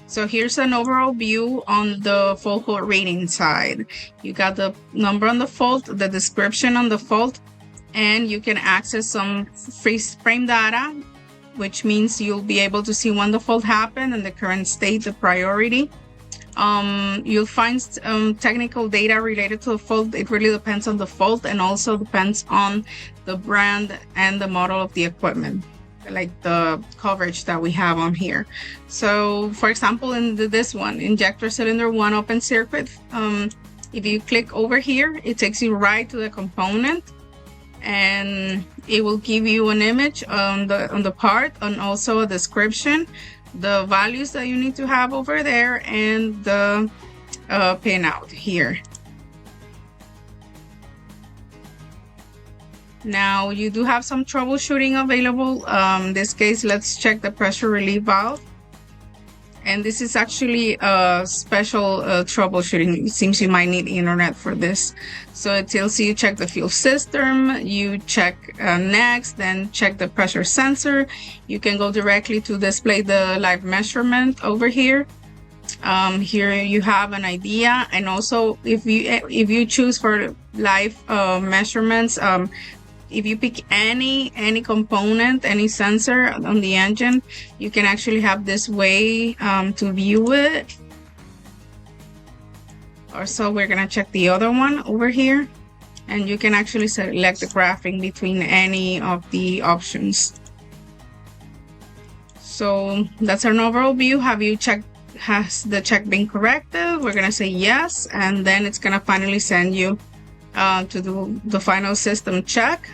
So here's an overall view on the fault code rating side. You got the number on the fault, the description on the fault, and you can access some freeze frame data, which means you'll be able to see when the fault happened and the current state, the priority. You'll find technical data related to the fault. It really depends on the fault and also depends on the brand and the model of the equipment, like the coverage that we have on here. So for example, in this one, injector cylinder 1 open circuit, if you click over here, it takes you right to the component, and it will give you an image on the part and also a description, the values that you need to have over there, and the pinout here. Now you do have some troubleshooting available. In this case, let's check the pressure relief valve. And this is actually a special troubleshooting. It seems you might need internet for this. So it tells you check the fuel system, you check next, then check the pressure sensor. You can go directly to display the live measurement over here. Here you have an idea, and also if you choose for live measurements, if you pick any component, any sensor on the engine, you can actually have this way to view it. Also, we're gonna check the other one over here, and you can actually select the graphing between any of the options. So that's an overall view. Have you checked? Has the check been corrected? We're gonna say yes, and then it's gonna finally send you to do the final system check.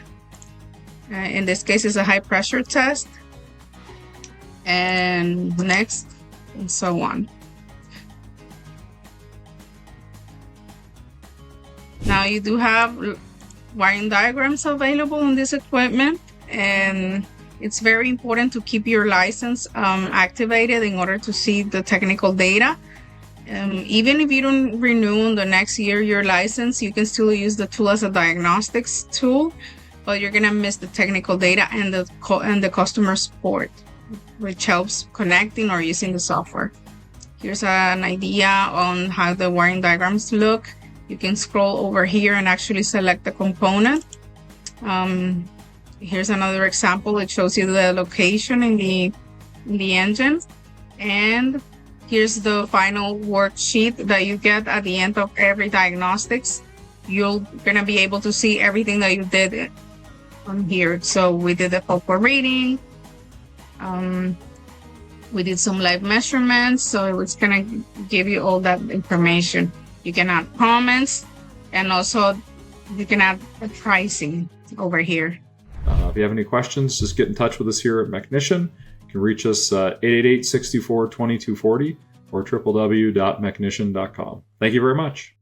In this case, it's a high pressure test, and next, and so on. Now you do have wiring diagrams available on this equipment, and it's very important to keep your license activated in order to see the technical data. Even if you don't renew in the next year your license, you can still use the tool as a diagnostics tool, but you're gonna miss the technical data and the customer support, which helps connecting or using the software. Here's an idea on how the wiring diagrams look. You can scroll over here and actually select the component. Here's another example. It shows you the location in the engine, and here's the final worksheet that you get at the end of every diagnostics. You're gonna be able to see everything that you did on here. So we did the fault code rating, we did some live measurements, so it's gonna give you all that information. You can add comments, and also you can add the pricing over here. If you have any questions, just get in touch with us here at Mechnician. You can reach us 888-64-2240 or www.mechnician.com. Thank you very much.